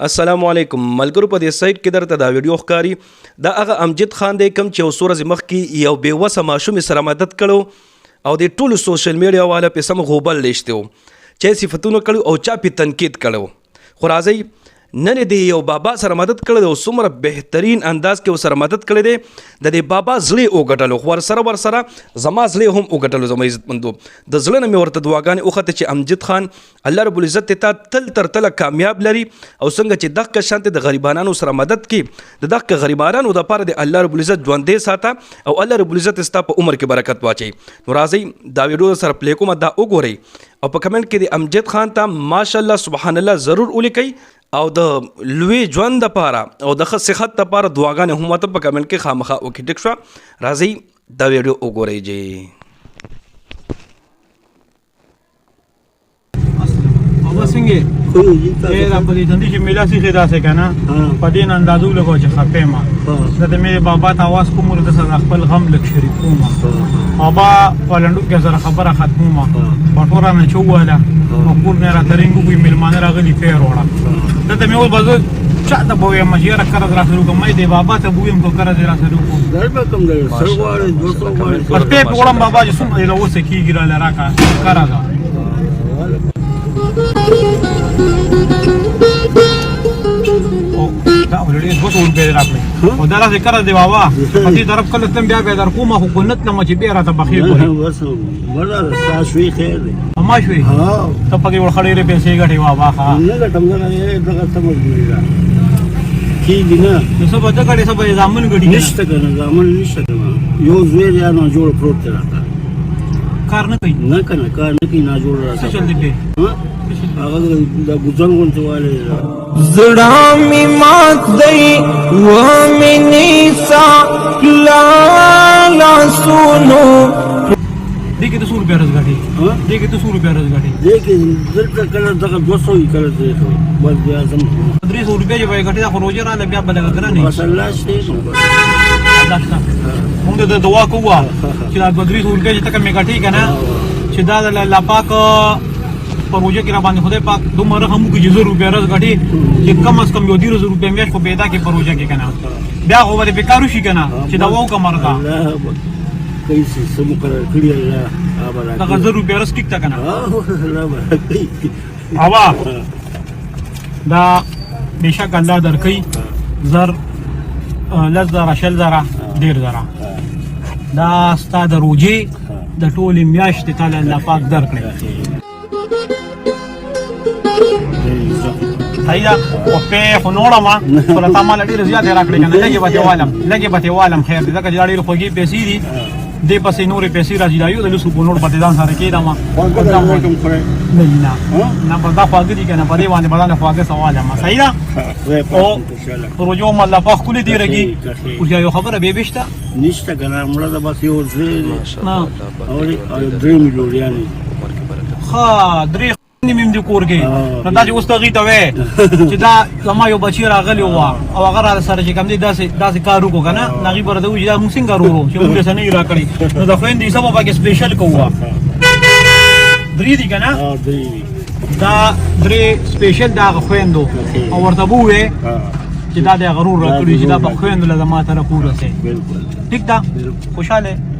السلام علیکم ملګرو په دې سایت کې درته دا ویډیو ښکاري دا هغه امجد خان دی کوم چې اوس ورځې مخکې یو بېوسه ماشومې سره مدد کړو او د ټولو سوشل میډیا والا پې سم غوبل لیشتی و چا یې صفتونه کړي او چا پې تنقید کړی خو راځئ نن د یو بابا سره مدد کړی دی او څومره بهترین انداز کې ورسره مدد کړی دی د دې بابا زړه یې وګټلو خو ورسره زما زړه هم وګټلو زما عزتمندو د زړه نه مې ورته دعاګانې وختې چې امجد خان الله رب العزت تا تل تر تله کامیاب لري او څنګه چې دغه شانتې د غریبانانو سره مدد کړي د دغه غریبانانو دپاره د الله رب العزت ژوندی ساته او الله رب العزت ستا په عمر کې برکت واچوي نو راځئ دا ویډیو سره پلی کومه دا وګورئ او په کمنټ کې د امجد خان ته ماشاءالله سبحان الله ضرور ولیکئ او د لوی ژوند دپاره او د ښه صحت دپاره دعاګانې هم ورته په کمنټ کې خامخا وکړئ ټیک شوه راځئ دا ویډیو وګورئ جی څنګه دا په دې تندې چې میلا سي خدا سه کنه په دې اندازو لګو چې خپه ما دا د مې بابا ته आवाज کوم ورته سره خپل غم لک شریک کوم بابا پلندو کې سره خبره ختمه پټورا نه چواله مقبول نه را ترنګو کوی ملمانه راغلی فیر وړه دا مې ول بازو چا ته بوې مجیره کړه دراسه کوم مې دی بابا ته بویم کو کړه دراسه کوم دربه کوم در سرواړې 200 په په وړم بابا چې څومره له وسه کیږي را لراکا کارا دا ولې 200 روپے راکړي او دا راځي کړه دی بابا په دې طرف کله تم بیا در کومه خو کنت لمه چې بیا راته بخیر کوي وسو ولا تاسو خیر دی اما شوي ها ته پکې ورخړې پیسې غټي بابا ها نه ګټم نه دغه تمګوري دا کیږي نه نو څه به غټي څه به ځامن غټي نشته کنه ځامن نشته کنه یو زوی یا نه جوړ پروت راته کار نه کوي نه کنه کار نه کوي نه جوړ راته څه چل دی هغه د ګوزن غونته والے زړه می مات دی و می نیسا لا سونو دیکھے تو 100 روپے رز گاڑی دیکھے تو 100 روپے رز گاڑی دیکھے دلته کله دغه 200 یې کله دی بس بیا زم 300 روپے جو گاڑی دا خروجه را بیا بلګ کنه نه مسله شته موږ د دعا کوو چې دا 300 روپے چې تک می غټي کنه چې دا الله پاک پروژه کې را باندې خدای پاک دومره هم کې 100 روپے رز غټي چې کم از کم یو 200 روپے میاشت په پیدا کې پروژه کې کنه بیا خو به بیکارو شي کنه چې دا وو کمردا کیسه سم قرار کړی الله دا 100 روپے رز ټیک تا کنه الله اوا دا بشک الله درکې زر لزر شل زره ډیر زره دا ستا د روجي د ټول میاشت تعالی الله پاک درکړي صحیح ده او په خنوړه ما پر تا مال ډیر زیات راکړي کنه لګي به والم خیر دې ځکه ډیر خوږی پیسې دي دې پسې نورې پیسې راځي دا یو د لسو په نور باندې ځان سره کېدا ما نه په دا خواږه دي کنه په دې باندې بدل خواږه سوال ما صحیح ده او روجو مال په خپل دی رګي او یو خبره به بشته نشته کنه مړه د بس یو ځای او درې مليون ها درې نیم د کور کې نو دا چې اوس ته غیته وې چې دا زما یو بچی راغلی و او هغه سره چې کوم دی داسې کار وکړو کنه نغي پر د وې دا موږ څنګه ورو چې موږ سره نه راکړي نو دا خويندې سبا پکې سپیشل کوو درې دي کنه دا درې سپیشل دا خويندو او ورته وې چې دا د غرور راکړي چې دا په خويندو له ما طرف ورسه بالکل ټیک دا خوشاله